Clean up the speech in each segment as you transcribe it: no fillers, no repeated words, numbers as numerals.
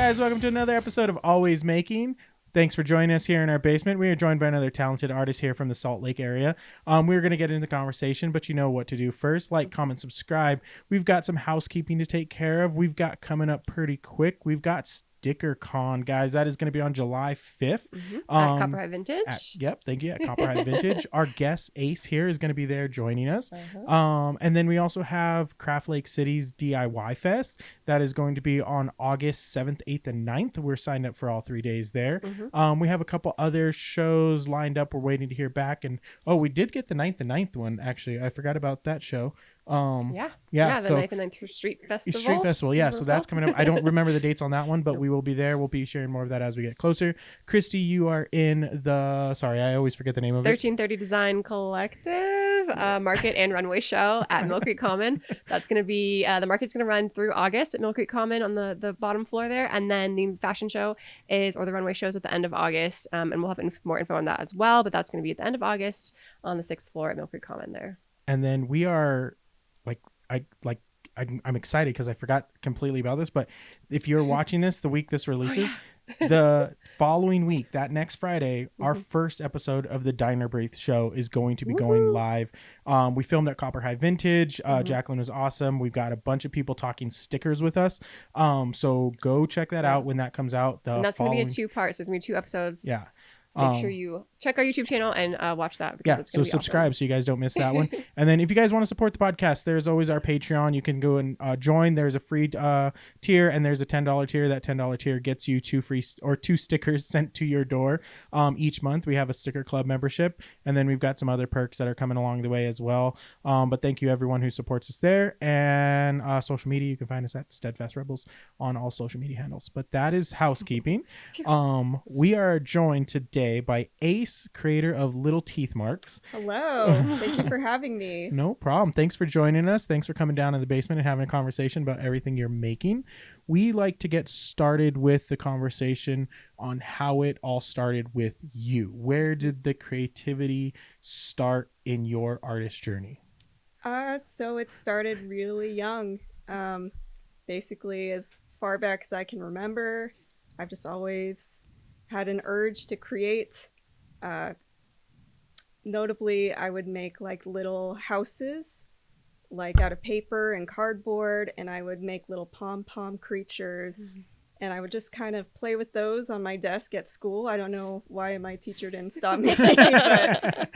guys, welcome to another episode of Always Making. Thanks for joining us here in our basement. We are joined by another talented artist here from the Salt Lake area. We're going to get into the conversation, but you know what to do first. Like, comment, subscribe. We've got some housekeeping to take care of. We've got coming up pretty quick. We've got Sticker Con, guys. That is going to be on July 5th. At Copperhead Vintage. Thank you. At Copperhead Vintage. Our guest, Ace, here is going to be there joining us. And then we also have Craft Lake City's DIY Fest. That is going to be on August 7th, 8th, and 9th. We're signed up for all 3 days there. We have a couple other shows lined up. We're waiting to hear back. And, we did get the 9th one, actually. I forgot about that show. The 9th and 9th Street Festival. Street Festival, yeah. So that's coming up. I don't remember the dates on that one, but we will be there. We'll be sharing more of that as we get closer. Christy, you are in the, I always forget the name of 1330 Design Collective Market and Runway Show at Mill Creek Common. That's going to be, the market's going to run through August at Mill Creek Common on the bottom floor there. And then the fashion show or the runway shows at the end of August. And we'll have more info on that as well. But that's going to be at the end of August on the 6th floor at Mill Creek Common there. And then we are I'm excited because I forgot completely about this, but if you're watching this the week this releases, the following week, that next Friday, our first episode of the Diner Breath show is going to be going live. We filmed at Copperhead Vintage. Jacqueline was awesome. We've got a bunch of people talking stickers with us. So go check that out when that comes out. And that's going to be a 2-part. So there's going to be 2 episodes. Yeah. Make sure you check our YouTube channel and watch that. Because it's going to be subscribe awesome. So you guys don't miss that one. And then if you guys want to support the podcast, there's always our Patreon. You can go and join. There's a free tier and there's a $10 tier. That $10 tier gets you 2 stickers sent to your door each month. We have a sticker club membership, and then we've got some other perks that are coming along the way as well. But thank you everyone who supports us there. And social media, you can find us at Steadfast Rebels on all social media handles. But that is housekeeping. We are joined today by Ace, creator of Little Teeth Marks. Hello. Thank you for having me. No problem. Thanks for joining us. Thanks for coming down in the basement and having a conversation about everything you're making. We like to get started with the conversation on how it all started with you. Where did the creativity start in your artist journey? So it started really young. Basically, as far back as I can remember, I've just always had an urge to create. Notably, I would make like little houses like out of paper and cardboard, and I would make little pom-pom creatures, and I would just kind of play with those on my desk at school. I don't know why my teacher didn't stop me, but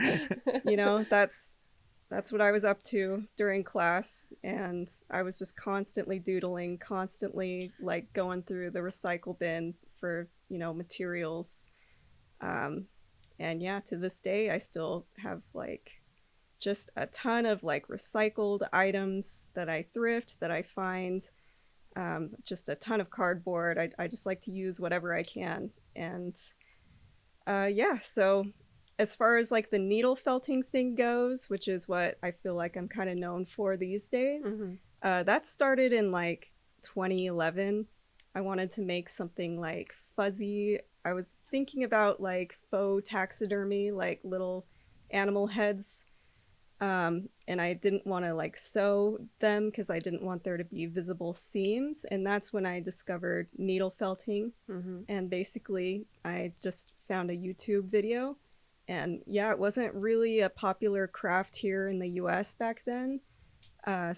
that's what I was up to during class, and I was just constantly doodling, constantly like going through the recycle bin for materials, and to this day I still have like just a ton of like recycled items that I thrift, that I find, just a ton of cardboard. I just like to use whatever I can. And so as far as like the needle felting thing goes, which is what I feel like I'm kind of known for these days, that started in like 2011. I wanted to make something like fuzzy. I was thinking about like faux taxidermy, like little animal heads. And I didn't want to like sew them because I didn't want there to be visible seams. And that's when I discovered needle felting. And basically I just found a YouTube video. And it wasn't really a popular craft here in the US back then. I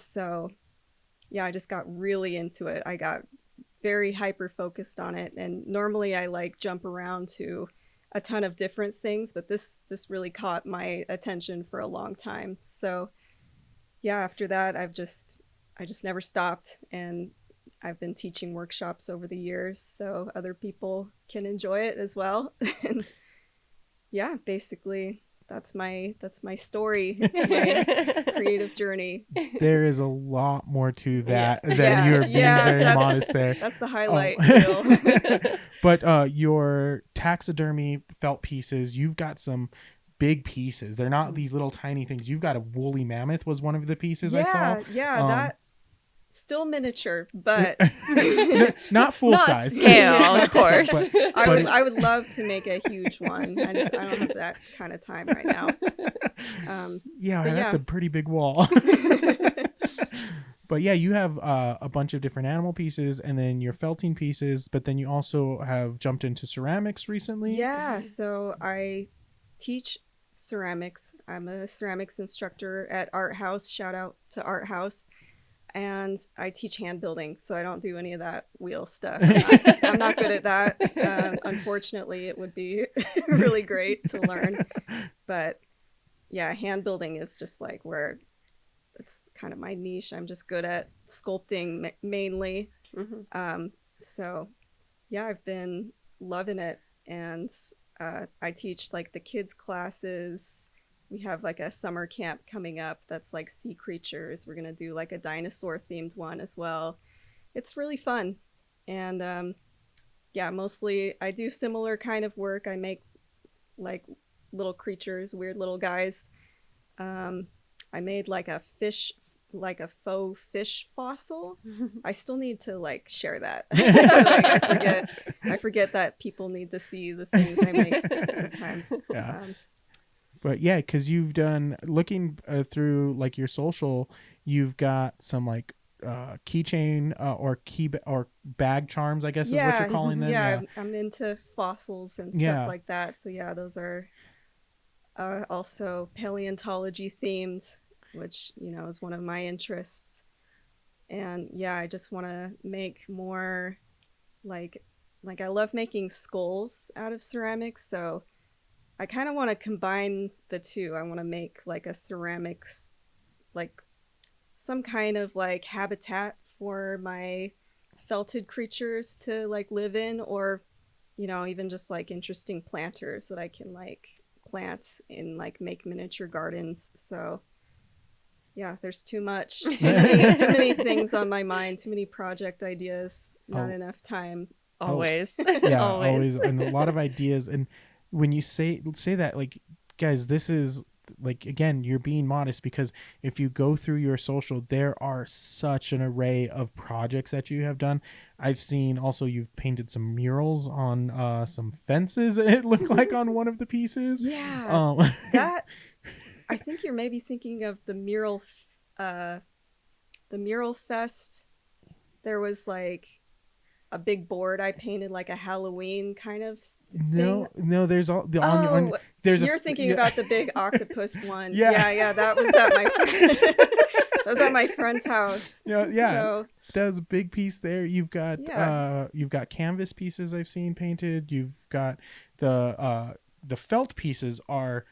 just got really into it. I got very hyper focused on it, and normally I like jump around to a ton of different things, but this really caught my attention for a long time. So after that I just never stopped, and I've been teaching workshops over the years so other people can enjoy it as well. And basically that's my story, my creative journey. There is a lot more to that than you're being very modest there. That's the highlight reel. But your taxidermy felt pieces, you've got some big pieces. They're not these little tiny things. You've got a woolly mammoth was one of the pieces I saw. That still miniature, but not full size scale, of course. But I would love to make a huge one. I don't have that kind of time right now. That's a pretty big wall. But yeah, you have a bunch of different animal pieces and then your felting pieces, but then you also have jumped into ceramics recently. Yeah, so I teach ceramics. I'm a ceramics instructor at Art House. Shout out to Art House. And I teach hand building, so I don't do any of that wheel stuff. I'm not good at that. Unfortunately, it would be really great to learn. But yeah, hand building is just like where it's kind of my niche. I'm just good at sculpting mainly. So yeah, I've been loving it. And I teach like the kids classes. We have like a summer camp coming up that's like sea creatures. We're gonna do like a dinosaur themed one as well. It's really fun. And yeah, mostly I do similar kind of work. I make like little creatures, weird little guys. I made like a fish, like a faux fish fossil. I still need to like share that. Like, I forget that people need to see the things I make sometimes. Yeah. But yeah, because you've done looking through like your social, you've got some like keychain or or bag charms, I guess is what you're calling them. Yeah, I'm into fossils and stuff like that. So yeah, those are also paleontology themed, which is one of my interests. And yeah, I just want to make more like I love making skulls out of ceramics, so I kind of want to combine the two. I want to make like a ceramics, like some kind of like habitat for my felted creatures to like live in, or even just like interesting planters that I can like plant and like make miniature gardens. So yeah, there's too many things on my mind, too many project ideas, not enough time. Always. Yeah, always, and a lot of ideas. And when you say that, like, guys, this is like, again, you're being modest, because if you go through your social, there are such an array of projects that you have done. I've seen also you've painted some murals on some fences, it looked like, on one of the pieces. Yeah, that I think you're maybe thinking of the mural fest. There was like a big board I painted, like a Halloween kind of thing. No, there's all the you're thinking about the big octopus one. Yeah, that was at my friend's house. Yeah. So that was a big piece there. You've got canvas pieces I've seen painted. You've got the felt pieces are,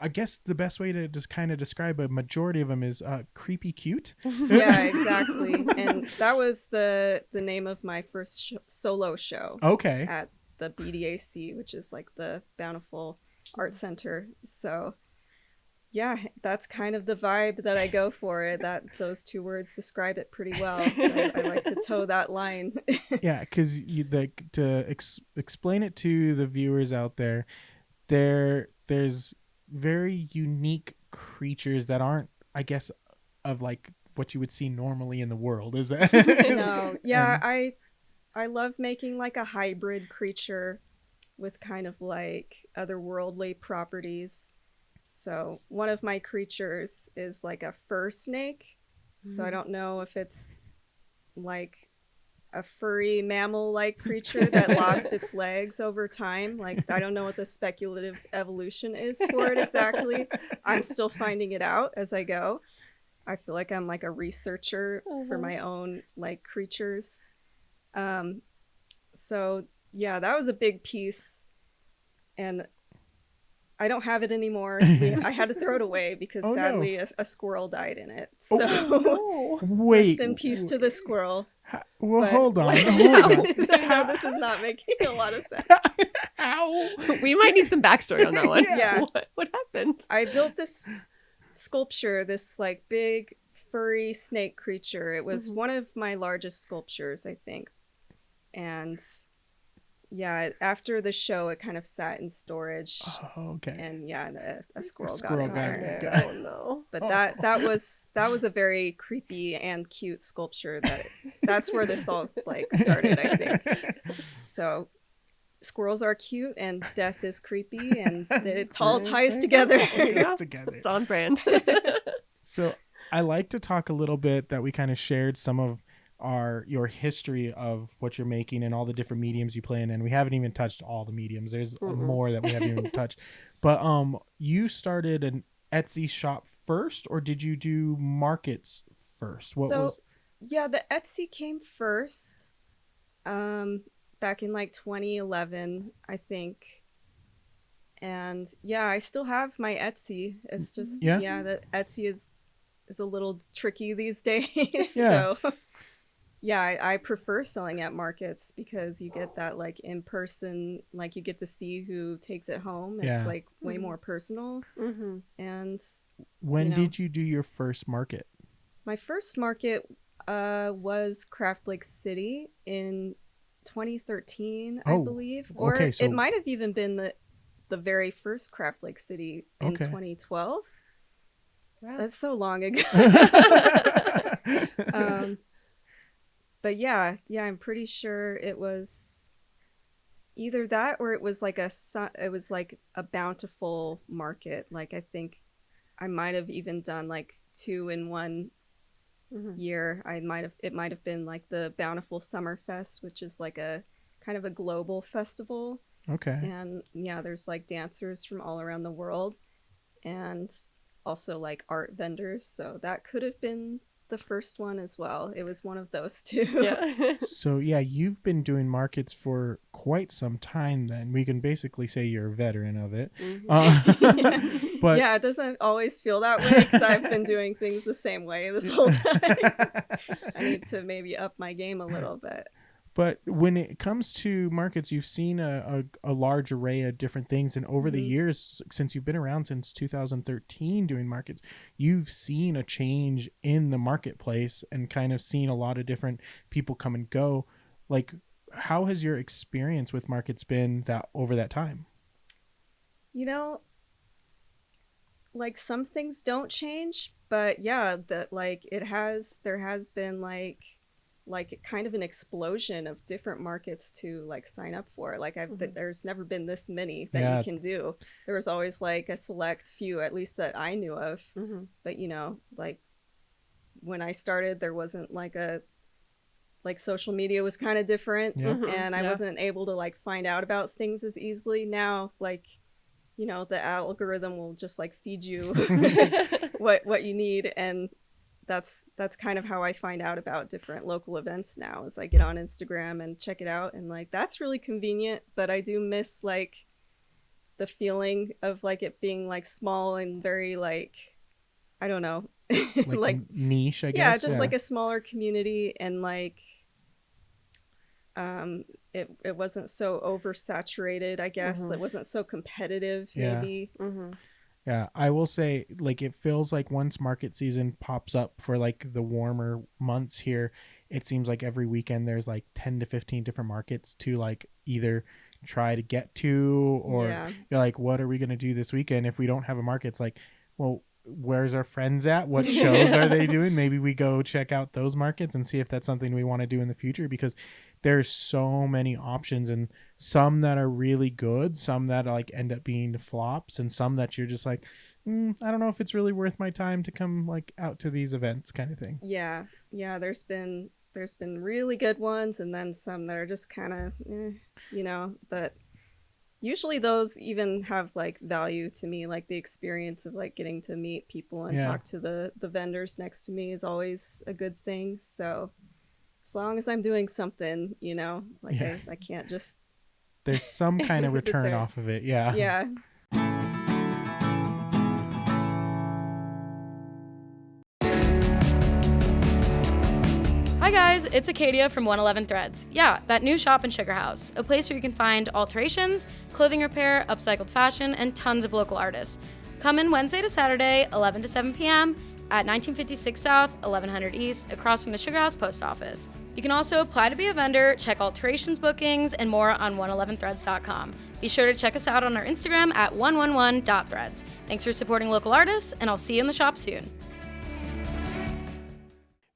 I guess the best way to just kind of describe a majority of them is creepy cute. Yeah, exactly. And that was the name of my first solo show. Okay. At the BDAC, which is like the Bountiful Art Center. So yeah, that's kind of the vibe that I go for. That those two words describe it pretty well. I like to toe that line. Yeah, because explain it to the viewers out there, there's very unique creatures that aren't, I guess, of like what you would see normally in the world. Is that? No, yeah, I love making like a hybrid creature with kind of like otherworldly properties. So one of my creatures is like a fur snake. So I don't know if it's like a furry mammal-like creature that lost its legs over time. Like, I don't know what the speculative evolution is for it exactly. I'm still finding it out as I go. I feel like I'm like a researcher for my own like creatures. So yeah, that was a big piece, and I don't have it anymore. I had to throw it away because sadly a squirrel died in it. So wait, rest in peace to the squirrel. Well, But- hold on. No, this is not making a lot of sense. Ow. We might need some backstory on that one. Yeah. What happened? I built this sculpture, this like big furry snake creature. It was one of my largest sculptures, I think. And yeah, after the show, it kind of sat in storage. Oh, okay. And yeah, a squirrel got squirrel in got there. it. Oh no. But that was a very creepy and cute sculpture. That's where this all like started, I think. So squirrels are cute and death is creepy, and it all ties together. It's together. It's on brand. So I like to talk a little bit that we kind of shared some of your history of what you're making and all the different mediums you play in, and we haven't even touched all the mediums. There's more that we haven't even touched. But you started an Etsy shop first, or did you do markets first? Yeah, the Etsy came first. Back in like 2011, I think. And yeah, I still have my Etsy. It's just the Etsy is a little tricky these days. Yeah. So yeah, I prefer selling at markets because you get that like in person, like you get to see who takes it home. It's like way more personal. And when did you do your first market? My first market was Craft Lake City in 2013, I believe. Or okay, so... it might have even been the very first Craft Lake City in 2012. Wow. That's so long ago. But yeah, I'm pretty sure it was either that or it was like a bountiful market. Like I think I might have even done like 2 in 1 year. It might have been like the Bountiful Summer Fest, which is like a kind of a global festival. Okay. And yeah, there's like dancers from all around the world and also like art vendors. So that could have been the first one as well. It was one of those two. Yeah. So yeah, you've been doing markets for quite some time then. We can basically say you're a veteran of it. But yeah, it doesn't always feel that way because I've been doing things the same way this whole time. I need to maybe up my game a little bit. But when it comes to markets, you've seen a large array of different things. And over the years, since you've been around since 2013 doing markets, you've seen a change in the marketplace and kind of seen a lot of different people come and go. Like, how has your experience with markets been over that time? You know, like some things don't change, but yeah, that like there has been like kind of an explosion of different markets to like sign up for. Like there's never been this many that you can do. There was always like a select few, at least that I knew of. But you know, like when I started, there wasn't like social media was kind of different, and I wasn't able to like find out about things as easily. Now, like, you know, the algorithm will just like feed you what you need, and that's kind of how I find out about different local events now, is I get on Instagram and check it out, and like that's really convenient. But I do miss like the feeling of like it being like small and very like, I don't know, like niche, I guess. Yeah, just like a smaller community, and like it wasn't so oversaturated, I guess. It wasn't so competitive, maybe. Yeah, I will say, like, it feels like once market season pops up for like the warmer months here, it seems like every weekend there's like 10 to 15 different markets to like either try to get to, or you're like, what are we going to do this weekend if we don't have a market? It's like, well, where's our friends at? What shows are they doing? Maybe we go check out those markets and see if that's something we want to do in the future, because there's so many options, and some that are really good, some that like end up being flops, and some that you're just like, I don't know if it's really worth my time to come like out to these events, kind of thing. Yeah. There's been really good ones, and then some that are just kind of, you know, but usually those even have like value to me. Like the experience of like getting to meet people and talk to the vendors next to me is always a good thing. So as long as I'm doing something, you know, like I can't just, there's some kind of return off of it. Yeah. Hi guys, it's Acadia from 111 Threads. Yeah, that new shop in Sugar House, a place where you can find alterations, clothing repair, upcycled fashion, and tons of local artists. Come in Wednesday to Saturday, 11 to 7 p.m. at 1956 South, 1100 East, across from the Sugar House Post Office. You can also apply to be a vendor, check alterations bookings, and more on 111threads.com. Be sure to check us out on our Instagram at 111.threads. Thanks for supporting local artists, and I'll see you in the shop soon.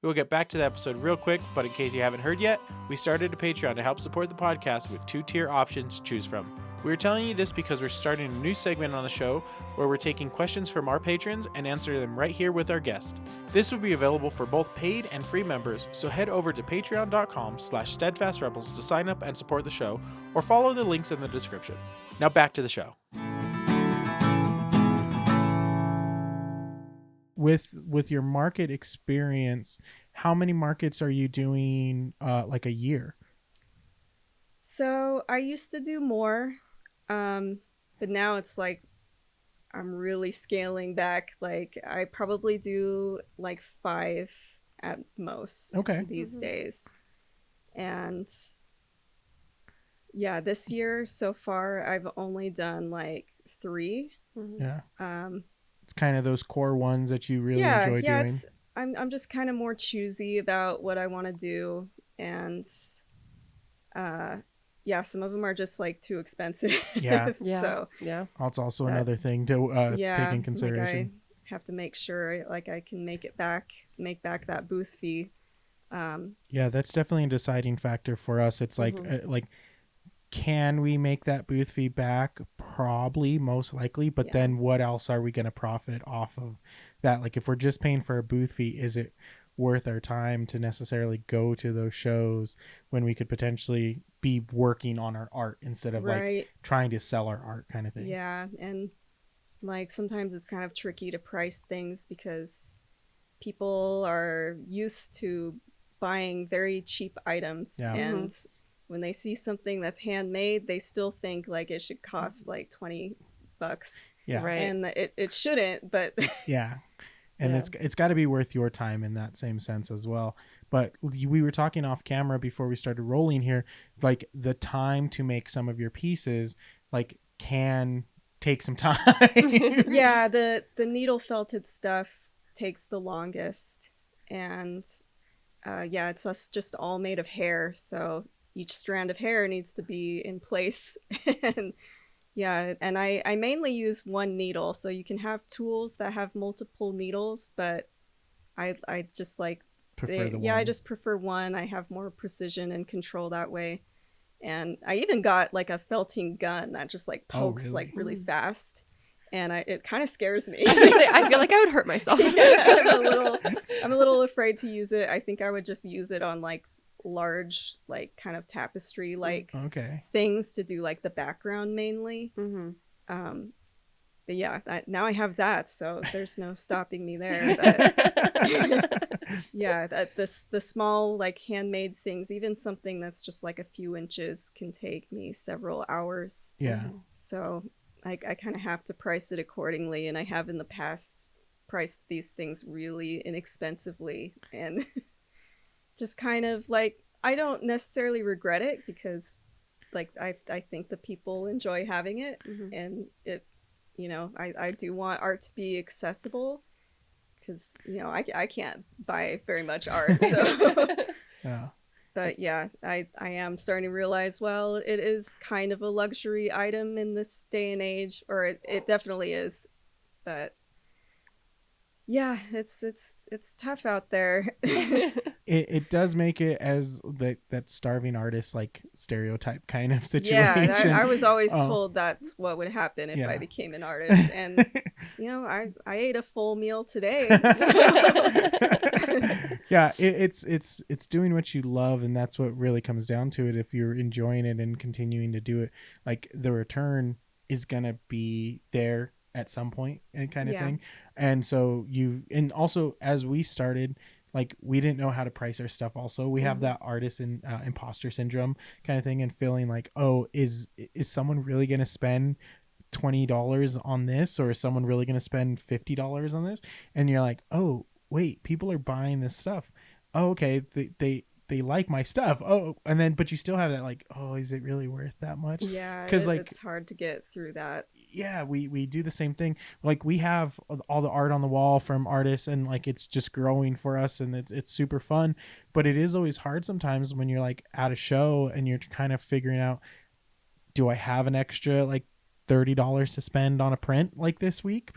We'll get back to the episode real quick, but in case you haven't heard yet, we started a Patreon to help support the podcast with 2-tier options to choose from. We're telling you this because we're starting a new segment on the show where we're taking questions from our patrons and answering them right here with our guest. This will be available for both paid and free members, so head over to patreon.com/steadfastrebels to sign up and support the show, or follow the links in the description. Now back to the show. With your market experience, how many markets are you doing like a year? So I used to do more, but now it's like I'm really scaling back. Like I probably do like 5 at most these days. And yeah, this year so far I've only done like 3. Yeah. It's kind of those core ones that you really enjoy doing. I'm just kind of more choosy about what I want to do, and some of them are just like too expensive. Yeah. So That's also another thing to take in consideration. Like I have to make sure like I can make back that booth fee. Yeah, that's definitely a deciding factor for us. It's like can we make that booth fee back? Probably, most likely. But then what else are we going to profit off of that? Like if we're just paying for a booth fee, is it worth our time to necessarily go to those shows when we could potentially be working on our art instead of like trying to sell our art kind of thing? Yeah, and like sometimes it's kind of tricky to price things because people are used to buying very cheap items, and when they see something that's handmade, they still think like it should cost like $20. Yeah, and it shouldn't, but yeah. And it's got to be worth your time in that same sense as well. But we were talking off camera before we started rolling here, like the time to make some of your pieces like can take some time. Yeah, the needle felted stuff takes the longest, and it's just all made of hair, so each strand of hair needs to be in place. And and I mainly use one needle, so you can have tools that have multiple needles, but I just like prefer the one. I just prefer one. I have more precision and control that way. And I even got like a felting gun that just like pokes like really fast, and it kind of scares me. I was gonna say, I feel like I would hurt myself. I'm a little afraid to use it. I think I would just use it on like large like kind of tapestry like things to do like the background mainly. But now I have that, so there's no stopping me there. But the small like handmade things, even something that's just like a few inches, can take me several hours. So I kind of have to price it accordingly, and I have in the past priced these things really inexpensively, and just kind of like I don't necessarily regret it because like I think the people enjoy having it, and it, I do want art to be accessible because I can't buy very much art, so but I am starting to realize, well, it is kind of a luxury item in this day and age, or it definitely is, but it's tough out there. It does make it as that starving artist like stereotype kind of situation. Yeah, I was always told that's what would happen if I became an artist, and I ate a full meal today. So. Yeah, it's doing what you love, and that's what really comes down to it. If you're enjoying it and continuing to do it, like the return is gonna be there at some point and kind of thing. And so and also as we started, like we didn't know how to price our stuff. Also, we have that artist and imposter syndrome kind of thing, and feeling like, oh, is someone really going to spend $20 on this, or is someone really going to spend $50 on this? And you're like, oh wait, people are buying this stuff. Oh, okay, they like my stuff. Oh, and then but you still have that like, oh, is it really worth that much? Yeah, because like it's hard to get through that. Yeah, we do the same thing. Like we have all the art on the wall from artists, and like it's just growing for us, and it's super fun. But it is always hard sometimes when you're like at a show and you're kind of figuring out, do I have an extra like $30 to spend on a print like this week?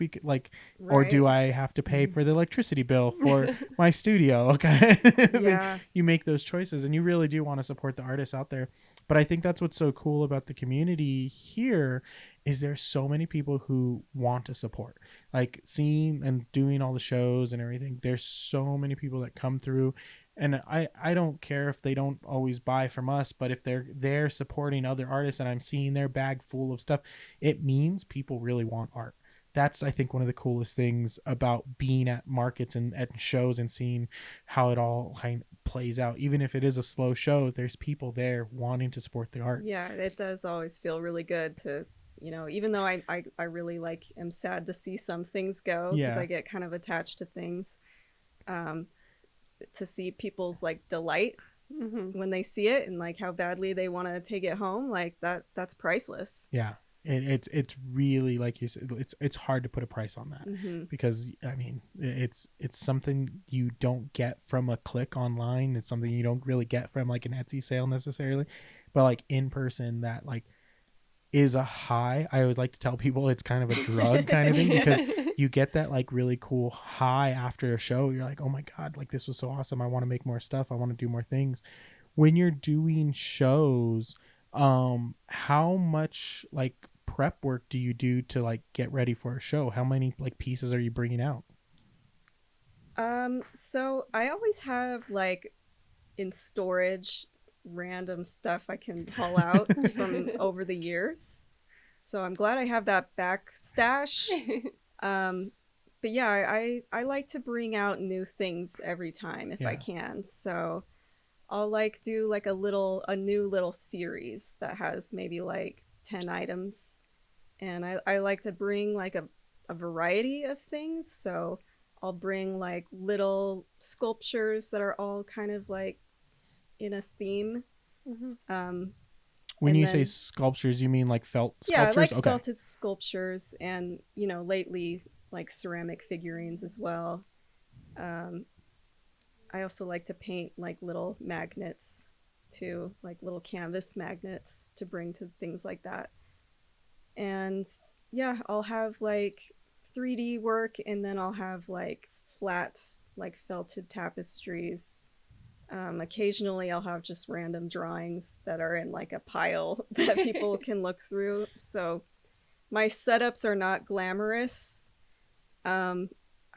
Or do I have to pay for the electricity bill for my studio? Okay. Yeah. You make those choices, and you really do want to support the artists out there. But I think that's what's so cool about the community here is there's so many people who want to support, like seeing and doing all the shows and everything. There's so many people that come through, and I don't care if they don't always buy from us, but if they're supporting other artists and I'm seeing their bag full of stuff, it means people really want art. That's, I think, one of the coolest things about being at markets and at shows and seeing how it all kind of plays out. Even if it is a slow show, there's people there wanting to support the arts. Yeah, it does always feel really good to, even though I really like am sad to see some things go because Yeah. I get kind of attached to things. To see people's like delight when they see it and like how badly they want to take it home, like that's priceless. Yeah. It's really, like you said, it's hard to put a price on that because I mean it's something you don't get from a click online. It's something you don't really get from like an Etsy sale necessarily, but like in person, that like is a high. I always like to tell people it's kind of a drug kind of thing because you get that like really cool high after a show. You're like, oh my God, like this was so awesome. I want to make more stuff. I want to do more things. When you're doing shows, how much like prep work do you do to like get ready for a show? How many like pieces are you bringing out? So I always have like in storage random stuff I can haul out from over the years. So I'm glad I have that back stash. But yeah, I like to bring out new things every time if I can. So I'll like do like a new little series that has maybe like 10 items. And I like to bring like a variety of things. So I'll bring like little sculptures that are all kind of like in a theme. When you say sculptures, you mean like felt sculptures? Yeah, like okay. felted sculptures and, lately like ceramic figurines as well. I also like to paint like little magnets too, like little canvas magnets to bring to things like that. And yeah, I'll have like 3D work and then I'll have like flat, like felted tapestries. Occasionally I'll have just random drawings that are in like a pile that people can look through. So my setups are not glamorous. I'm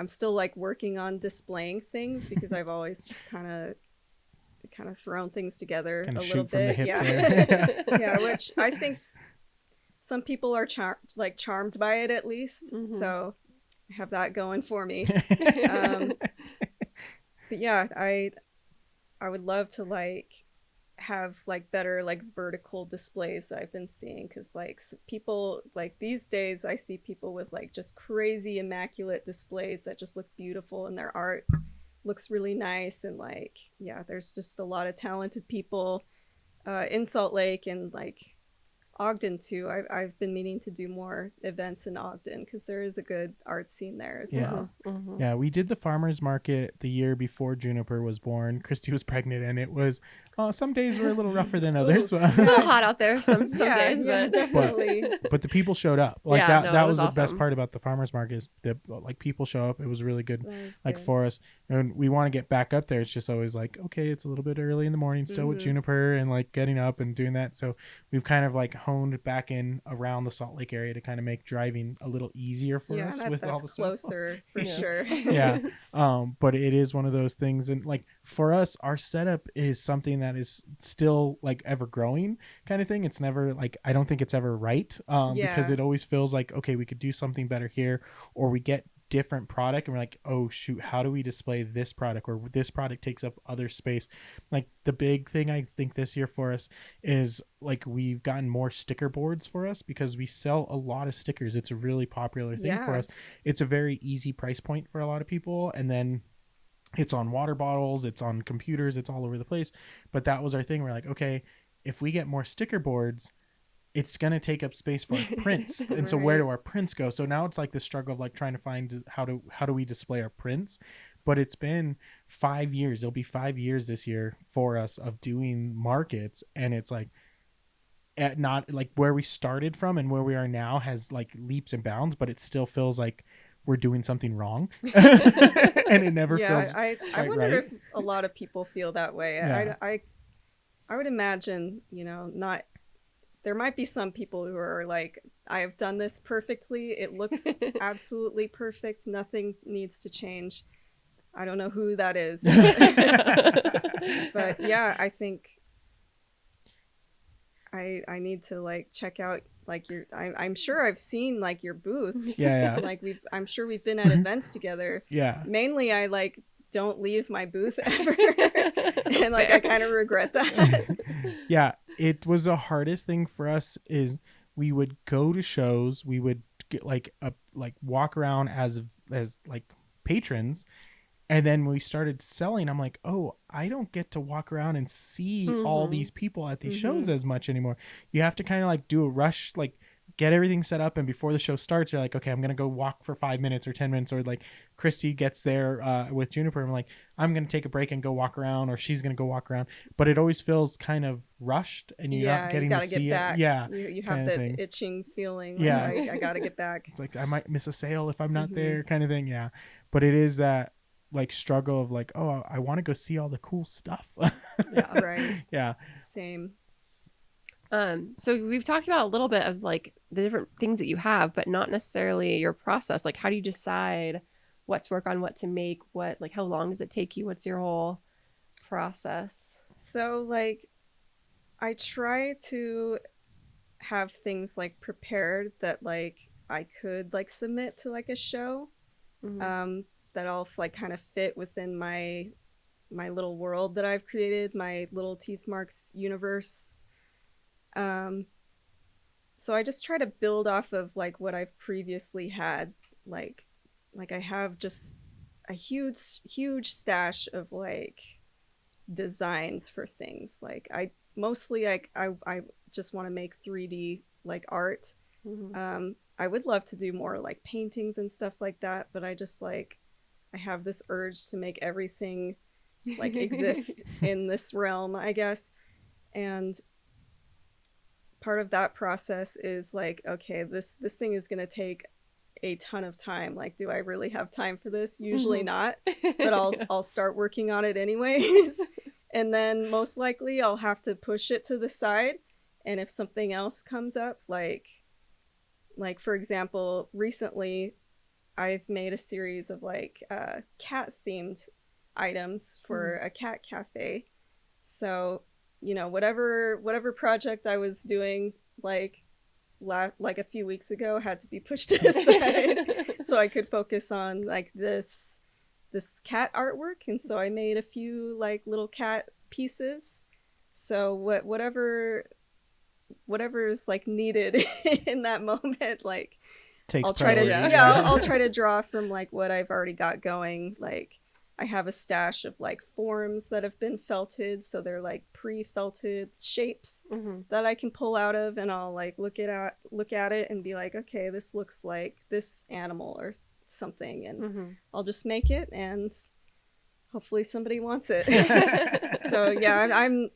still like working on displaying things because I've always just kind of thrown things together Kinda a shoot little from the bit. hip Yeah. there. Yeah, which I think some people are charmed by it at least. So I have that going for me. But yeah, I would love to like have like better like vertical displays that I've been seeing because like people like these days I see people with like just crazy immaculate displays that just look beautiful and their art looks really nice and like yeah, there's just a lot of talented people in Salt Lake and like Ogden too. I've been meaning to do more events in Ogden because there is a good art scene there as well. Yeah, we did the farmers market the year before Juniper was born. Christy was pregnant, and it was some days were a little rougher than others. It's a little hot out there some days, but definitely. But the people showed up. Like Yeah, that it was the awesome. best part about the farmers market is that like people show up. It was really good, like Good. for us. And we want to get back up there. It's just always like, okay, it's a little bit early in the morning, still with Juniper and like getting up and doing that. So we've kind of like honed back in around the Salt Lake area to kind of make driving a little easier for us with all the stuff. Closer for sure. Yeah. But it is one of those things, and like for us, our setup is something that is still like ever growing kind of thing. It's never like, I don't think it's ever right, because it always feels like, okay, we could do something better here, or we get different product and we're like, oh shoot, how do we display this product, or this product takes up other space. Like the big thing I think this year for us is like we've gotten more sticker boards for us because we sell a lot of stickers. It's a really popular thing for us. It's a very easy price point for a lot of people, and then it's on water bottles, it's on computers, it's all over the place. But that was our thing. We're like, okay, if we get more sticker boards, it's going to take up space for our prints. And so where do our prints go? So now it's like the struggle of like trying to find how do we display our prints. But it's been 5 years. It'll be 5 years this year for us of doing markets. And it's like, at not like where we started from and where we are now has like leaps and bounds, but it still feels like we're doing something wrong. And it never feels I wonder right. if a lot of people feel that way. Yeah. I would imagine, not, there might be some people who are like, I have done this perfectly. It looks absolutely perfect. Nothing needs to change. I don't know who that is. But yeah, I think I need to like check out like I'm sure I've seen like your booth. Yeah. Like I'm sure we've been at events together. Yeah. Mainly I like don't leave my booth ever. And like I kind of regret that. Yeah, it was the hardest thing for us is we would go to shows, we would get like walk around as like patrons, and then when we started selling, I'm like, oh, I don't get to walk around and see all these people at these shows as much anymore. You have to kind of like do a rush, like get everything set up, and before the show starts, you're like, okay, I'm gonna go walk for 5 minutes or 10 minutes, or like Christy gets there with Juniper, I'm like, I'm gonna take a break and go walk around, or she's gonna go walk around, but it always feels kind of rushed, and you're not getting to see back. it. Yeah, you have that itching feeling. Like, Yeah, I gotta get back. It's like I might miss a sale if I'm not there, kind of thing. Yeah, but it is that like struggle of like, oh, I want to go see all the cool stuff. Yeah, right. Yeah. Same. So we've talked about a little bit of like the different things that you have, but not necessarily your process. Like, how do you decide what to work on, what to make, like how long does it take you? What's your whole process? So like I try to have things like prepared that like I could like submit to like a show. That all like kind of fit within my little world that I've created, my little Teeth Marks universe. So I just try to build off of like what I've previously had. Like I have just a huge stash of like designs for things. Like I mostly I just want to make 3D like art. I would love to do more like paintings and stuff like that, but I just like I have this urge to make everything like exist in this realm, I guess. And part of that process is like, okay, this thing is going to take a ton of time. Like, do I really have time for this? Usually not, but I'll start working on it anyways. And then most likely I'll have to push it to the side. And if something else comes up, like for example, recently I've made a series of like cat themed items for a cat cafe. So, whatever project I was doing like a few weeks ago had to be pushed to the side so I could focus on like this cat artwork. And so I made a few like little cat pieces. So whatever is like needed in that moment, like I'll try to draw from like what I've already got going. Like I have a stash of like forms that have been felted, so they're like pre-felted shapes that I can pull out of, and I'll like look at it and be like, okay, this looks like this animal or something, and I'll just make it, and hopefully somebody wants it. So yeah, I'm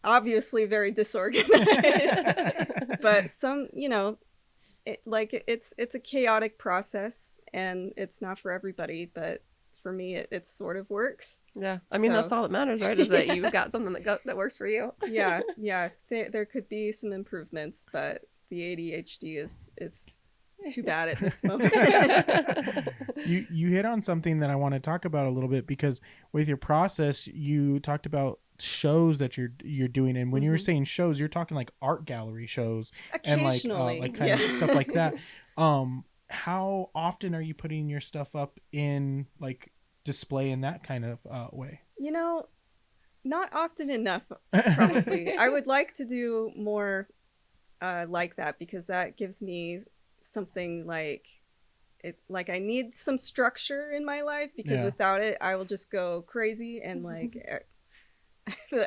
obviously very disorganized, but it's a chaotic process, and it's not for everybody, but for me it sort of works. Yeah, I mean, that's all that matters, right? Is that you've got something that works for you. Yeah. There could be some improvements, but the ADHD is too bad at this moment. You hit on something that I want to talk about a little bit, because with your process, you talked about shows that you're doing, and when you were saying shows, you're talking like art gallery shows and like kind of stuff like that. How often are you putting your stuff up in like display in that kind of way? Not often enough, probably. I would like to do more like that, because that gives me something like it. Like I need some structure in my life, because without it, I will just go crazy, and like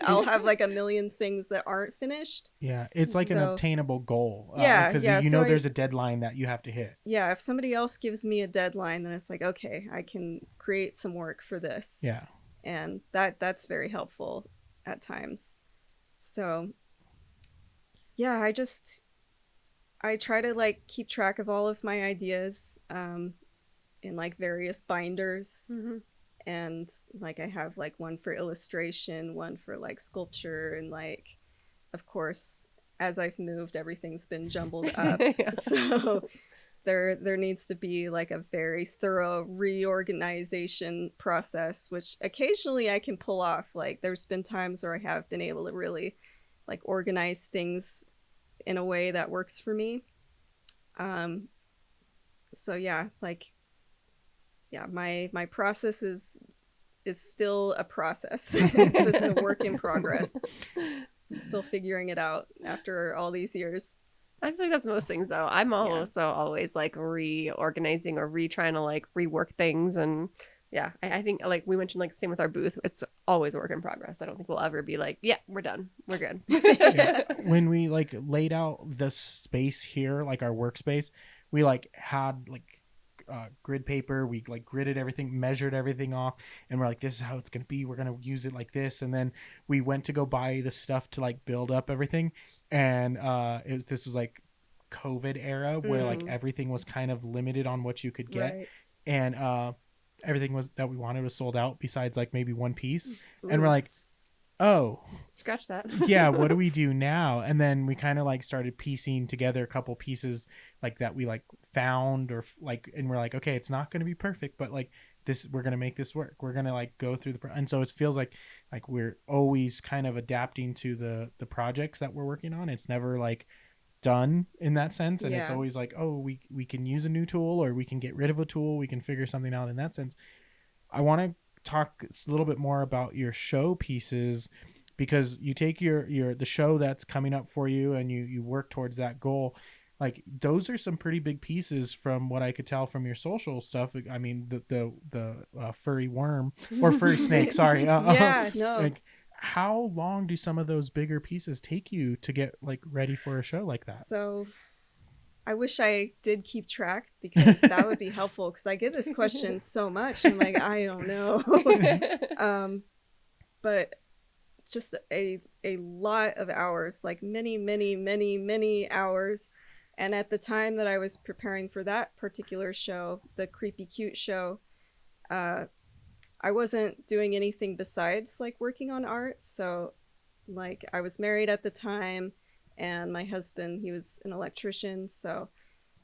I'll have like a million things that aren't finished. Yeah, it's like an obtainable goal. Because there's a deadline that you have to hit. Yeah, if somebody else gives me a deadline, then it's like, okay, I can create some work for this. Yeah. And that's very helpful at times. So yeah, I try to like keep track of all of my ideas in like various binders. and like I have like one for illustration, one for like sculpture, and like of course as I've moved everything's been jumbled up. Yeah. So there needs to be like a very thorough reorganization process, which occasionally I can pull off. Like there's been times where I have been able to really like organize things in a way that works for me. So yeah, like yeah, my process is still a process. It's a work in progress. I'm still figuring it out after all these years. I feel like that's most things though. I'm also always like reorganizing or trying to like rework things. And yeah, I think like we mentioned, like same with our booth, it's always a work in progress. I don't think we'll ever be like, yeah, we're done, we're good. Yeah. When we like laid out the space here, like our workspace, we like had like grid paper. We like gridded everything, measured everything off, and we're like, this is how it's gonna be. We're gonna use it like this. And then we went to go buy the stuff to like build up everything, and this was like COVID era where like everything was kind of limited on what you could get, Right. and everything was that we wanted was sold out besides like maybe one piece. Ooh. And we're like, oh, Scratch that. yeah, what do we do now? And then we kind of like started piecing together a couple pieces like that we like found or like, and we're like, okay, it's not going to be perfect, but like this, we're going to make this work. We're going to like go through and so it feels like we're always kind of adapting to the projects that we're working on. It's never like done in that sense. And it's Yeah. always like, oh, we can use a new tool or we can get rid of a tool. We can figure something out in that sense. I want to talk a little bit more about your show pieces, because you take the show that's coming up for you and you work towards that goal. Like those are some pretty big pieces from what I could tell from your social stuff. I mean, the furry worm or furry snake, sorry. Yeah, no. Like how long do some of those bigger pieces take you to get like ready for a show like that? So I wish I did keep track, because that would be helpful, because I get this question so much. I'm like, I don't know. But just a lot of hours, like many hours. And at the time that I was preparing for that particular show, the Creepy Cute show, I wasn't doing anything besides like working on art. So like I was married at the time, and my husband, he was an electrician. So,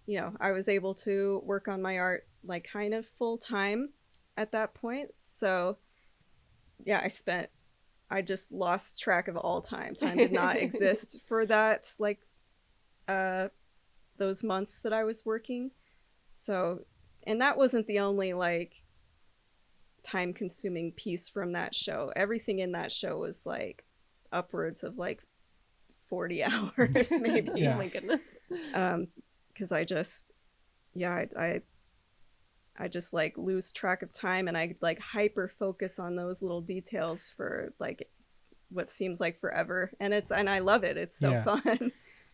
you know, I was able to work on my art like kind of full time at that point. So yeah, I just lost track of all time. Time did not exist for that, like those months that I was working. So, and that wasn't the only like time consuming piece from that show. Everything in that show was like upwards of like 40 hours maybe. Yeah. Oh my goodness. Because I just, yeah, I just like lose track of time, and I like hyper focus on those little details for like what seems like forever, and I love it. It's so fun.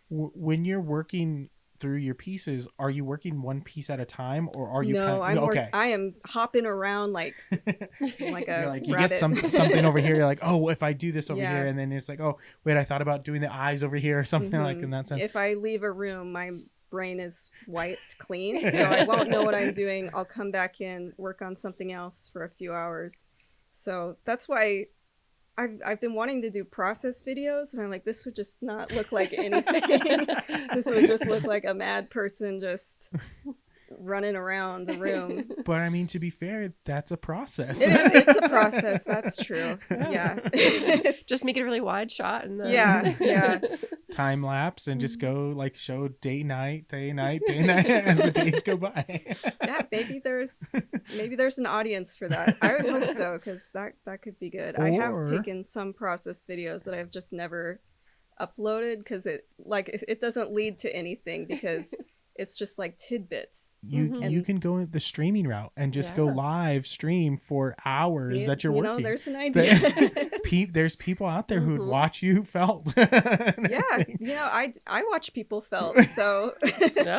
When you're working through your pieces, are you working one piece at a time, or are you? No, okay. I am hopping around like like a like you rabbit. get something over here. You're like, oh, if I do this over Yeah. here, and then it's like, oh, wait, I thought about doing the eyes over here or something like in that sense. If I leave a room, my brain is wiped clean, so I won't know what I'm doing. I'll come back in, work on something else for a few hours. So that's why I've been wanting to do process videos, and I'm like, this would just not look like anything. This would just look like a mad person just running around the room. But I mean, to be fair, that's a process. It's a process. That's true. Yeah. It's Just make it a really wide shot and then yeah. Time lapse and just go like show day night as the days go by. Yeah, maybe there's an audience for that. I would hope so, because that could be good. I have taken some process videos that I've just never uploaded, because it doesn't lead to anything, because it's just like tidbits. You can go the streaming route and just go live stream for hours that you're working. There's an idea. There's people out there who would watch you felt. Yeah, I watch people felt, so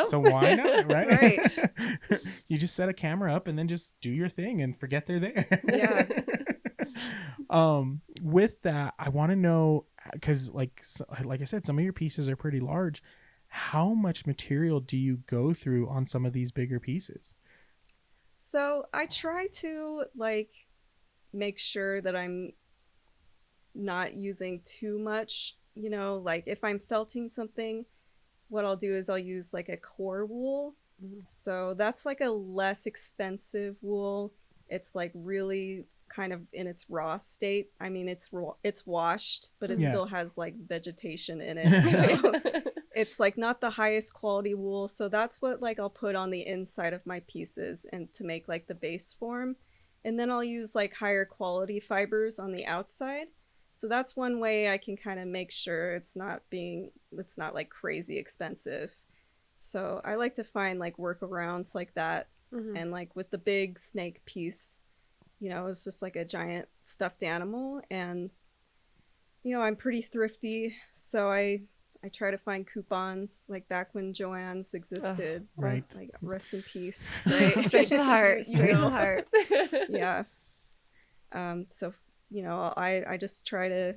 so why not, right? Right. You just set a camera up and then just do your thing and forget they're there. Yeah. With that, I want to know, because like I said, some of your pieces are pretty large. How much material do you go through on some of these bigger pieces? So I try to like make sure that I'm not using too much, you know, like if I'm felting something, what I'll do is I'll use like a core wool. So that's like a less expensive wool. It's like really kind of in its raw state. I mean, it's washed, but it Yeah. still has like vegetation in it. So it's like not the highest quality wool. So that's what like I'll put on the inside of my pieces and to make like the base form. And then I'll use like higher quality fibers on the outside. So that's one way I can kind of make sure it's not like crazy expensive. So I like to find like workarounds like that. And like with the big snake piece, you know, it's just like a giant stuffed animal. And, you know, I'm pretty thrifty. So I try to find coupons like back when Joann's existed. Right. Like rest in peace. Right? Straight to the heart. Straight to the heart. Yeah. So, you know, I just try to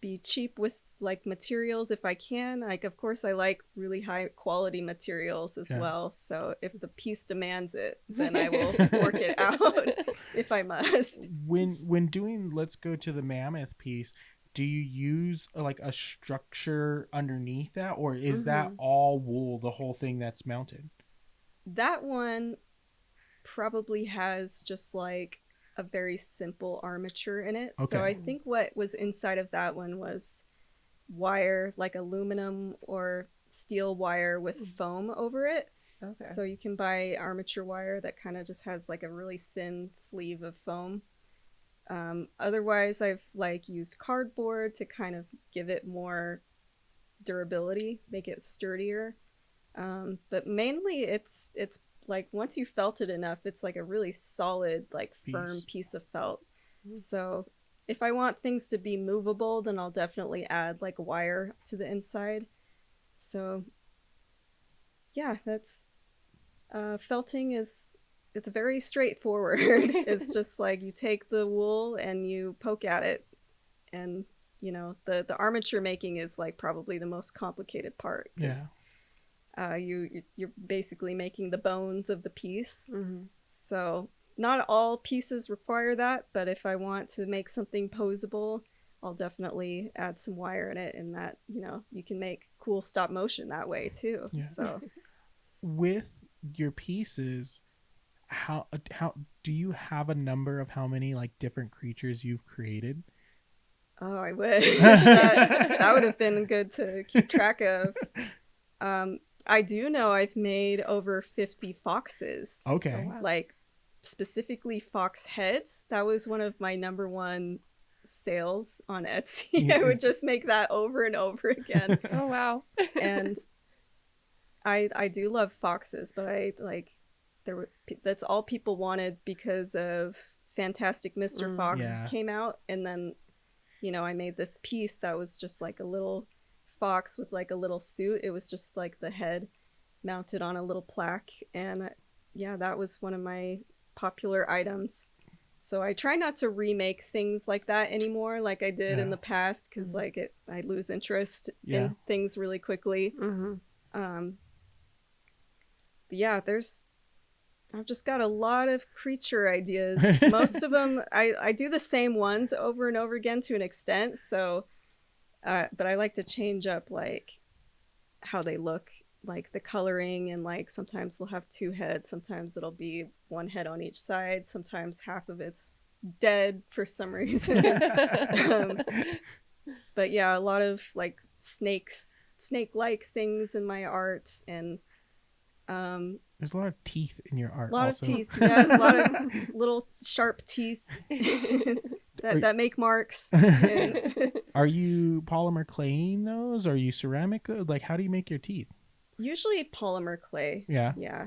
be cheap with like materials if I can. Like, of course, I like really high quality materials as well. So if the piece demands it, then I will work it out if I must. When doing, let's go to the mammoth piece, do you use like a structure underneath that, or is that all wool, the whole thing that's mounted? That one probably has just like a very simple armature in it. Okay. So I think what was inside of that one was wire, like aluminum or steel wire with foam over it. Okay. So you can buy armature wire that kind of just has like a really thin sleeve of foam. Otherwise, I've like used cardboard to kind of give it more durability, make it sturdier. But mainly it's like once you felt it enough, it's like a really solid, like firm piece of felt. So if I want things to be movable, then I'll definitely add like wire to the inside. So yeah, that's felting it's very straightforward. It's just like you take the wool and you poke at it, and you know the armature making is like probably the most complicated part. You're basically making the bones of the piece. So not all pieces require that, but if I want to make something posable, I'll definitely add some wire in it, and that, you know, you can make cool stop motion that way too. So with your pieces, how do you have a number of how many like different creatures you've created? Oh, I wish. that would have been good to keep track of. I do know I've made over 50 foxes. Okay. Oh, wow. Like specifically fox heads. That was one of my number one sales on Etsy. I would just make that over and over again. Oh, wow. And I do love foxes, but that's all people wanted because of Fantastic Mr. Fox came out, and then, you know, I made this piece that was just like a little fox with like a little suit. It was just like the head mounted on a little plaque, and yeah, that was one of my popular items. So I try not to remake things like that anymore like I did in the past, because like I lose interest in things really quickly. But yeah, I've just got a lot of creature ideas. Most of them, I do the same ones over and over again to an extent. So, but I like to change up like how they look, like the coloring, and like sometimes they'll have two heads. Sometimes it'll be one head on each side. Sometimes half of it's dead for some reason. But yeah, a lot of like snake-like things in my art, and there's a lot of teeth in your art. A lot also. of teeth, yeah, a lot of little sharp teeth that make marks. Are you polymer claying those? Are you ceramic? Like, how do you make your teeth? Usually polymer clay. Yeah. Yeah,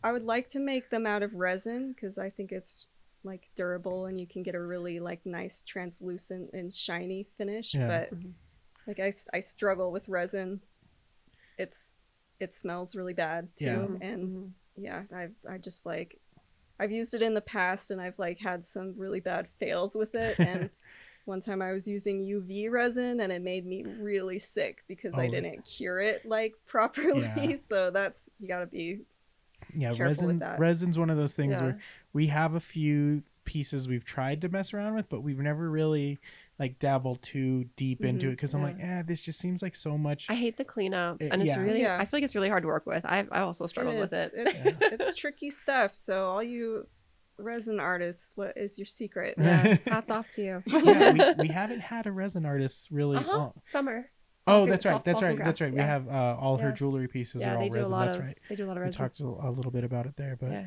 I would like to make them out of resin, because I think it's like durable and you can get a really like nice translucent and shiny finish. But like I struggle with resin. It smells really bad too. And yeah, I just like, I've used it in the past and I've like had some really bad fails with it. And one time I was using UV resin and it made me really sick because I didn't cure it like properly. So you gotta be careful with that. Resin's one of those things where we have a few pieces we've tried to mess around with, but we've never really like dabbled too deep into it because I'm like, this just seems like so much. I hate the cleanup, and it's really. I feel like it's really hard to work with. I also struggled with it. It's tricky stuff. So all you resin artists, what is your secret? Yeah, hats off to you. We haven't had a resin artist really. Summer. Oh, that's right. Yeah. We have all her jewelry pieces are all resin. That's right. They do a lot of resin. We talked a little bit about it there, but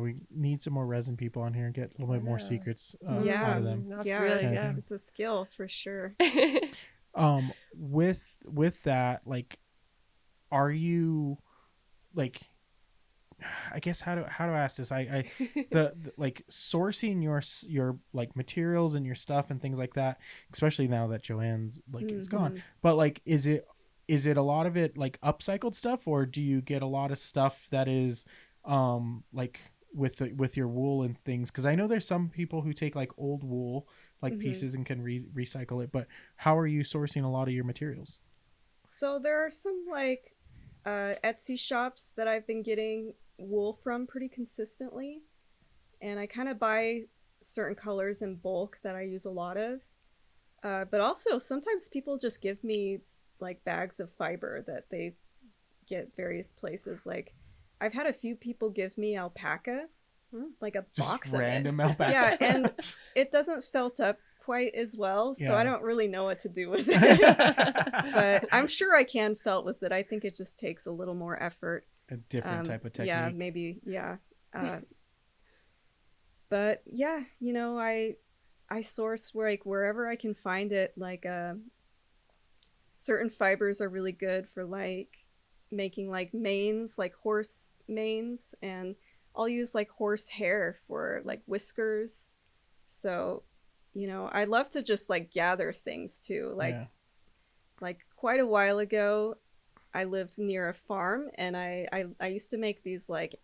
we need some more resin people on here and get a little bit more secrets out of them. That's really it's a skill for sure. With that, like, are you like? I guess how do I ask this? The like sourcing your like materials and your stuff and things like that, especially now that Joanne's like is gone. But like, is it a lot of it like upcycled stuff, or do you get a lot of stuff that is like with your wool and things? Because I know there's some people who take like old wool like pieces and can recycle it. But how are you sourcing a lot of your materials? So there are some like Etsy shops that I've been getting wool from pretty consistently, and I kind of buy certain colors in bulk that I use a lot of, but also sometimes people just give me like bags of fiber that they get various places. Like I've had a few people give me alpaca, like a just box random of it. alpaca. Yeah, and it doesn't felt up quite as well, so I don't really know what to do with it. But I'm sure I can felt with it. I think it just takes a little more effort. A different type of technique. Yeah, maybe. Yeah. But yeah, you know, I source wherever I can find it. Like certain fibers are really good for like making like manes, like horse manes, and I'll use like horse hair for like whiskers. So, you know, I love to just like gather things too. Like quite a while ago, I lived near a farm, and I used to make these like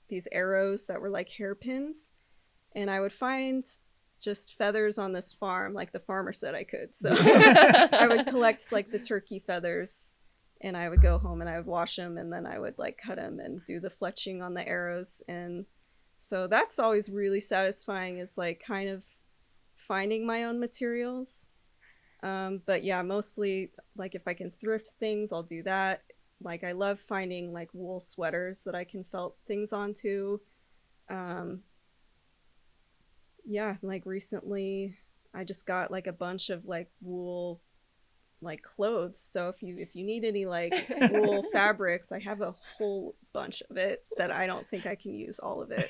these arrows that were like hairpins, and I would find just feathers on this farm, like the farmer said I could. So I would collect like the turkey feathers, and I would go home and I would wash them, and then I would like cut them and do the fletching on the arrows. And so that's always really satisfying, is like kind of finding my own materials. But yeah, mostly like if I can thrift things, I'll do that. Like I love finding like wool sweaters that I can felt things onto. Yeah, like recently I just got like a bunch of like wool like clothes. So if you need any like wool fabrics, I have a whole bunch of it that I don't think I can use all of it.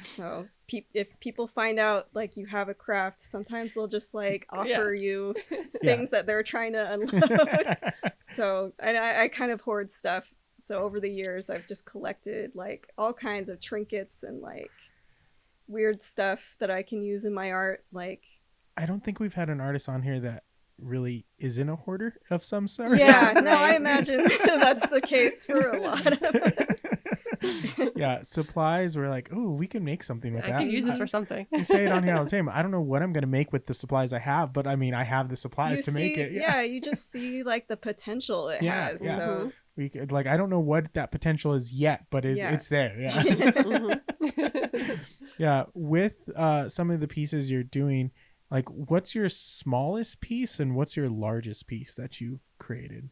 So if people find out like you have a craft, sometimes they'll just like offer you things that they're trying to unload. So I kind of hoard stuff. So over the years, I've just collected like all kinds of trinkets and like weird stuff that I can use in my art. Like, I don't think we've had an artist on here that really isn't a hoarder of some sort. Yeah, no, I imagine that's the case for a lot of us. Yeah, supplies, we're like, oh, we can make something with that. I could use this for something. You say it on here all the time. I don't know what I'm going to make with the supplies I have, but I mean, I have the supplies to make it. Yeah, you just see like the potential it has. Yeah. So we could, like, I don't know what that potential is yet, but it's there. Yeah. Yeah. With some of the pieces you're doing, like, what's your smallest piece and what's your largest piece that you've created?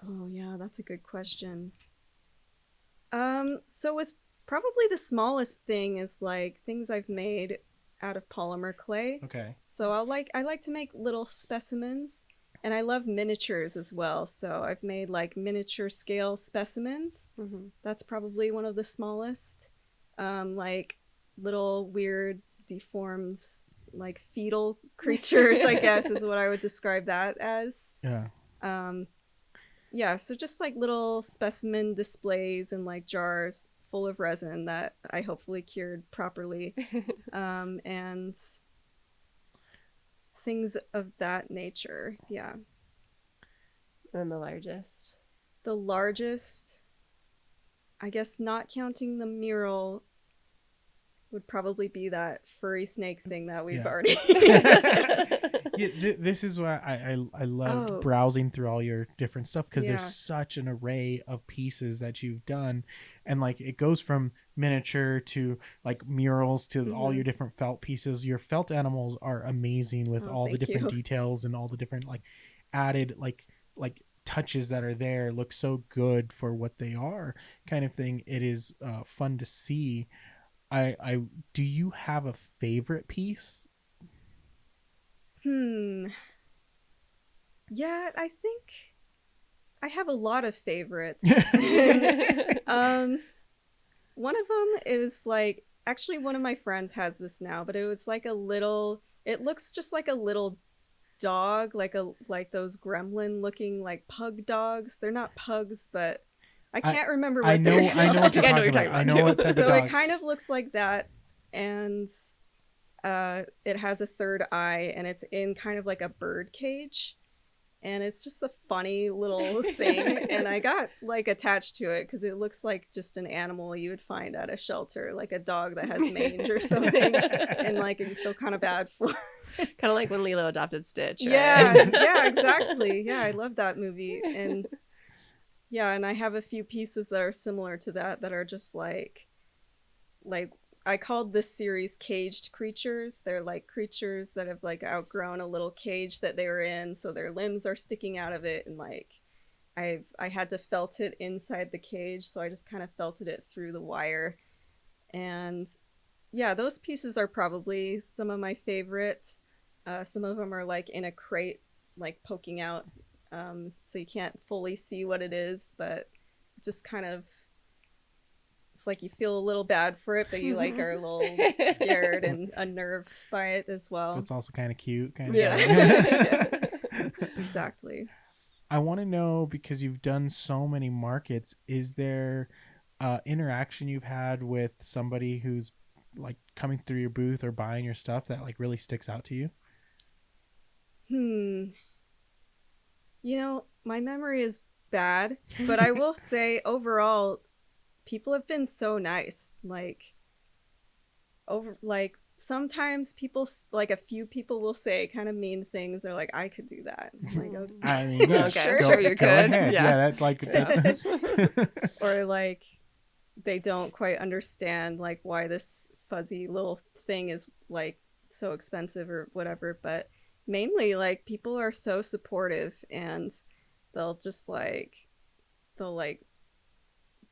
Oh yeah, that's a good question. So with probably the smallest thing is like things I've made out of polymer clay. Okay. So I like to make little specimens, and I love miniatures as well. So I've made like miniature scale specimens. Mm-hmm. That's probably one of the smallest. Like little weird deforms, like fetal creatures, I guess is what I would describe that as. Yeah. Yeah, so just like little specimen displays in like jars full of resin that I hopefully cured properly. And things of that nature. Yeah. And the largest? The largest, I guess not counting the mural, would probably be that furry snake thing that we've already discussed. This is why I love Oh. browsing through all your different stuff, because Yeah. there's such an array of pieces that you've done, and like it goes from miniature to like murals to all your different felt pieces. Your felt animals are amazing with Oh, all the thank different you. details and all the different like added like touches that are there. Look so good for what they are, kind of thing. It is fun to see. I do you have a favorite piece? Yeah, I think I have a lot of favorites. One of them is like, actually one of my friends has this now, but it was like a little, it looks just like a little dog, like those gremlin looking like pug dogs. They're not pugs, but I can't remember what I know they're I know what called. you're I know what talking you're about. I talking know about, what too. type of So dog. it kind of looks like that, and it has a third eye, and it's in kind of like a bird cage, and it's just a funny little thing. And I got like attached to it because it looks like just an animal you would find at a shelter, like a dog that has mange or something, and like you feel kind of bad for. Kind of like when Lilo adopted Stitch, right? Yeah, exactly. Yeah, I love that movie. And yeah, and I have a few pieces that are similar to that are just like I called this series caged creatures. They're like creatures that have like outgrown a little cage that they were in, so their limbs are sticking out of it, and like I had to felt it inside the cage, so I just kind of felted it through the wire. And yeah, those pieces are probably some of my favorites. Some of them are like in a crate, like poking out, so you can't fully see what it is, but just kind of, it's like you feel a little bad for it, but you like are a little scared and unnerved by it as well. It's also kind of cute, kind of. Yeah. Exactly. I want to know, because you've done so many markets, is there interaction you've had with somebody who's like coming through your booth or buying your stuff that like really sticks out to you? You know, my memory is bad, but I will say overall, people have been so nice. Like sometimes people, like a few people will say kind of mean things. They're like, I could do that. I'm like, okay. I mean, yeah, Okay, sure. sure you go could. ahead. Yeah. That like Or like they don't quite understand like why this fuzzy little thing is like so expensive or whatever. But mainly like people are so supportive, and they'll just like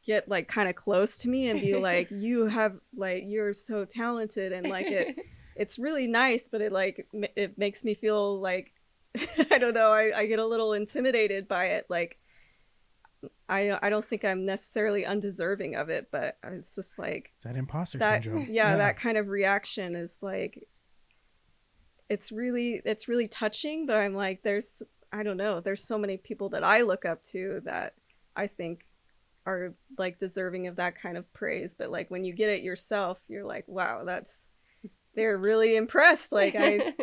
get like kind of close to me and be like, you have like, you're so talented, and like it's really nice, but it makes me feel like I don't know, I get a little intimidated by it. Like I don't think I'm necessarily undeserving of it, but it's just like it's that imposter that. syndrome. Yeah, that kind of reaction is like, it's really touching. But I'm like, I don't know, there's so many people that I look up to that I think are like deserving of that kind of praise. But like when you get it yourself, you're like, wow, they're really impressed. Like I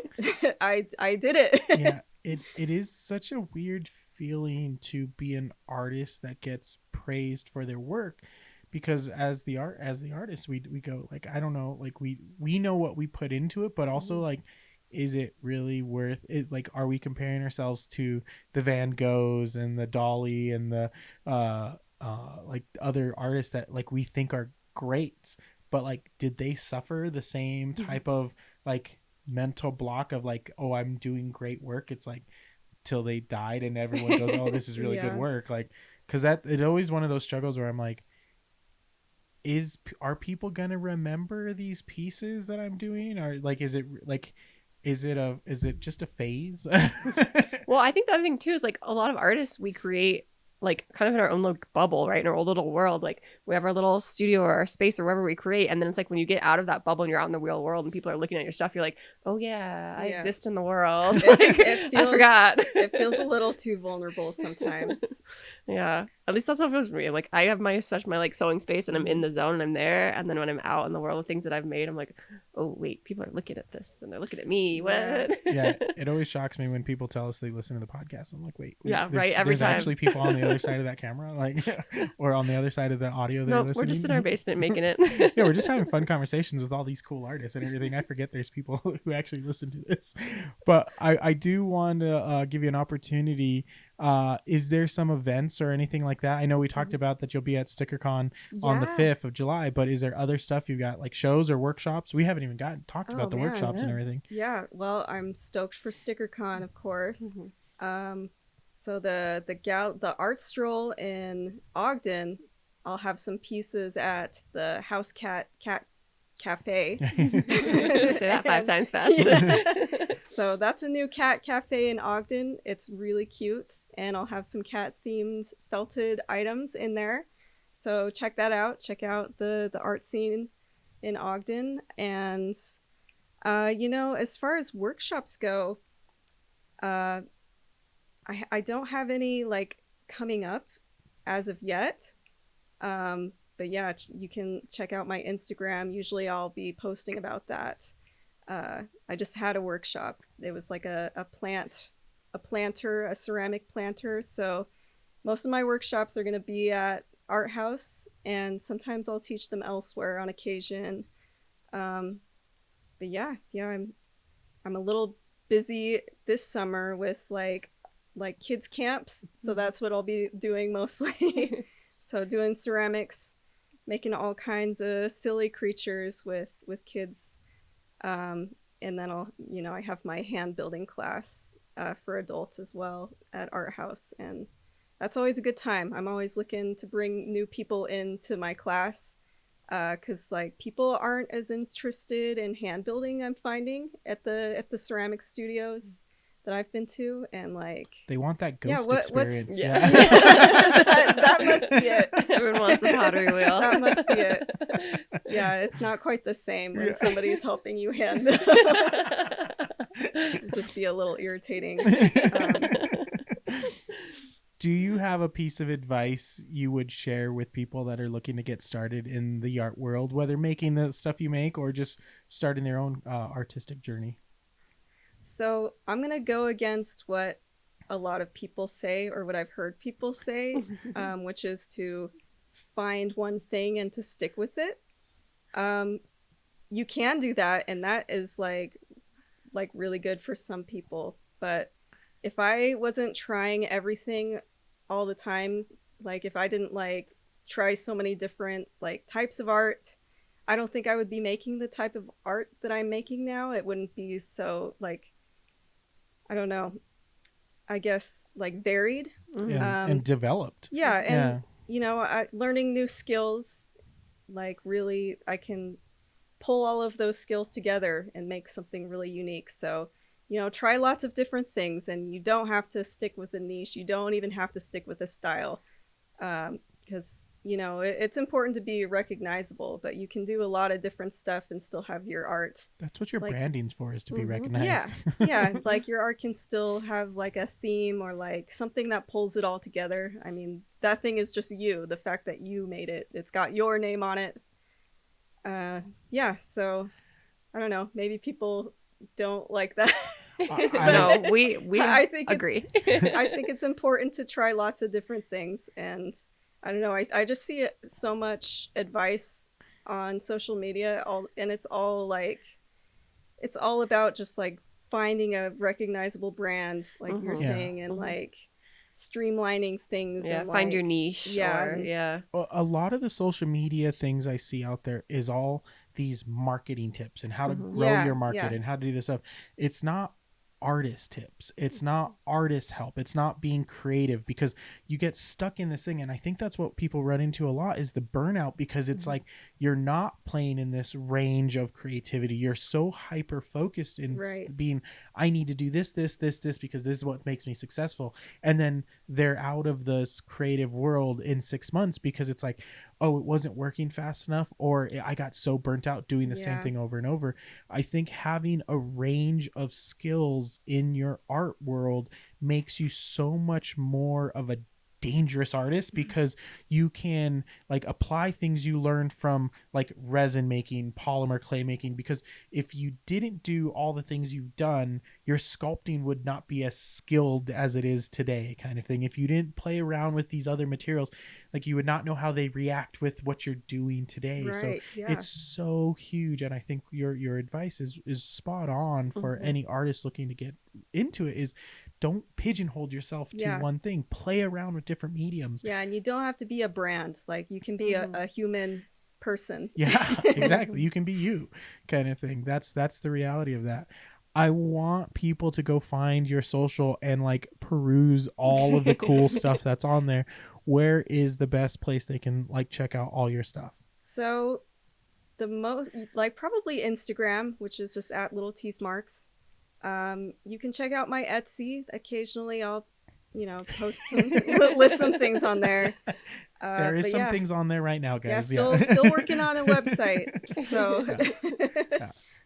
did it. Yeah, it is such a weird feeling to be an artist that gets praised for their work, because as the artist, we go like, I don't know, like we know what we put into it, but also like, is it really worth it? Like, are we comparing ourselves to the Van Goghs and the Dali and the like other artists that like we think are great, but like, did they suffer the same type of like mental block of like, oh, I'm doing great work? It's like till they died and everyone goes, oh, this is really good work. Like, because that it's always one of those struggles where I'm like, are people gonna remember these pieces that I'm doing, or like, is it just a phase? Well, I think the other thing too is like a lot of artists, we create like kind of in our own little bubble, right? In our own little world. Like we have our little studio or our space or wherever we create. And then it's like when you get out of that bubble and you're out in the real world and people are looking at your stuff, you're like, oh yeah, I exist in the world. Like, It feels, I forgot. It feels a little too vulnerable sometimes. Yeah. At least that's how it feels for me. Like I have my like sewing space and I'm in the zone and I'm there. And then when I'm out in the world with things that I've made, I'm like, oh wait, people are looking at this and they're looking at me. What? Yeah, it always shocks me when people tell us they listen to the podcast. I'm like, wait, Yeah, right. Every there's time. actually people on the other side of that camera, like, or on the other side of the audio they're No, listening. we're just in our basement making it. Yeah, we're just having fun conversations with all these cool artists and everything. I forget there's people who actually listen to this. But I do want to give you an opportunity. Is there some events or anything like that? I know we talked about that you'll be at StickerCon on the 5th of July, but is there other stuff you've got, like shows or workshops? We haven't even talked about the workshops and everything. Yeah, well, I'm stoked for StickerCon, of course. So the art stroll in Ogden, I'll have some pieces at the House Cat Cafe. Say that 5 times fast. So that's a new cat cafe in Ogden. It's really cute, and I'll have some cat themed felted items in there. So check that out. Check out the art scene in Ogden. And as far as workshops go, I don't have any like coming up as of yet. But yeah, you can check out my Instagram. Usually I'll be posting about that. I just had a workshop. It was like a ceramic planter. So most of my workshops are going to be at Art House, and sometimes I'll teach them elsewhere on occasion. But yeah, I'm a little busy this summer with like kids camps. So that's what I'll be doing mostly. So doing ceramics, making all kinds of silly creatures with kids. And then I have my hand building class for adults as well at Art House. And that's always a good time. I'm always looking to bring new people into my class because like people aren't as interested in hand building, I'm finding at the ceramic studios that I've been to, and like they want that ghost experience. Yeah. that must be it. Everyone wants the pottery wheel. That must be it. Yeah, it's not quite the same when somebody's helping you hand build. It'd just be a little irritating. Do you have a piece of advice you would share with people that are looking to get started in the art world, whether making the stuff you make or just starting their own artistic journey? So I'm going to go against what a lot of people say, or what I've heard people say, which is to find one thing and to stick with it. You can do that, and that is like really good for some people. But if I wasn't trying everything all the time, like if I didn't like try so many different like types of art, I don't think I would be making the type of art that I'm making now. It wouldn't be so like, I don't know, I guess like varied and developed. Yeah. And learning new skills, like really I can pull all of those skills together and make something really unique. So try lots of different things, and you don't have to stick with a niche. You don't even have to stick with a style, because it's important to be recognizable, but you can do a lot of different stuff and still have your art. That's what your branding's for, is to be recognized. Yeah. Like your art can still have like a theme or like something that pulls it all together. I mean, that thing is just you. The fact that you made it, it's got your name on it. So I don't know, maybe people don't like that. No, we I think agree. I think it's important to try lots of different things, and I don't know, I just see it so much advice on social media, and it's all about just like finding a recognizable brand, like you're saying, and like streamlining things. Yeah, and find like, your niche. Yeah. A lot of the social media things I see out there is all these marketing tips and how to grow your market and how to do this stuff. It's not artist tips. It's not artist help. It's not being creative, because you get stuck in this thing. And I think that's what people run into a lot, is the burnout, because it's like you're not playing in this range of creativity. You're so hyper focused in being, I need to do this because this is what makes me successful. And then they're out of this creative world in 6 months because it's like, oh, it wasn't working fast enough, or I got so burnt out doing the same thing over and over. I think having a range of skills in your art world makes you so much more of a dangerous artist because you can like apply things you learned from like resin making, polymer clay making, because if you didn't do all the things you've done, your sculpting would not be as skilled as it is today, kind of thing. If you didn't play around with these other materials, like you would not know how they react with what you're doing today. So it's so huge, and I think your advice is spot on for any artist looking to get into it. Is don't pigeonhole yourself to one thing. Play around with different mediums. Yeah, and you don't have to be a brand. Like you can be a human person. Yeah, exactly. You can be you, kind of thing. That's the reality of that. I want people to go find your social and like peruse all of the cool stuff that's on there. Where is the best place they can like check out all your stuff? So the most, like probably Instagram, which is just at Little Teeth Marks. You can check out my Etsy. Occasionally I'll, post some, list some things on there. There is some things on there right now, guys. Yeah, still working on a website. So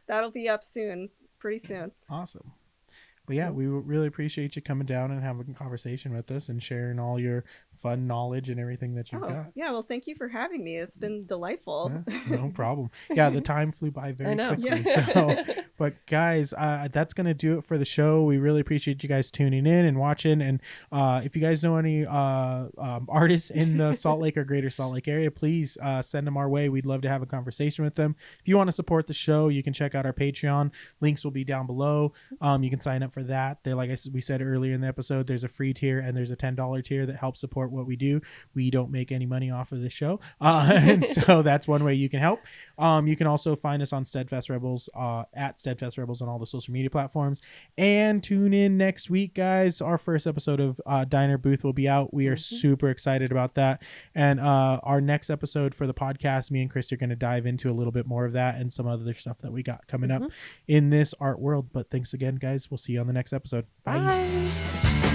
that'll be up soon, pretty soon. Awesome. But yeah, we really appreciate you coming down and having a conversation with us and sharing all your fun knowledge and everything that you've got. Yeah, well, thank you for having me. It's been delightful. Yeah, no problem. Yeah, the time flew by very quickly. Yeah. So, but guys, that's going to do it for the show. We really appreciate you guys tuning in and watching. And if you guys know any artists in the Salt Lake or Greater Salt Lake area, please send them our way. We'd love to have a conversation with them. If you want to support the show, you can check out our Patreon. Links will be down below. You can sign up for that. There, like we said earlier in the episode, there's a free tier and there's a $10 tier that helps support what we do. We don't make any money off of this show, and so that's one way you can help. You can also find us on Steadfast Rebels at Steadfast Rebels on all the social media platforms, and tune in next week, guys. Our first episode of Diner Booth will be out. We are super excited about that, and our next episode for the podcast, me and Chris are going to dive into a little bit more of that and some other stuff that we got coming up in this art world. But thanks again, guys. We'll see you on the next episode. Bye.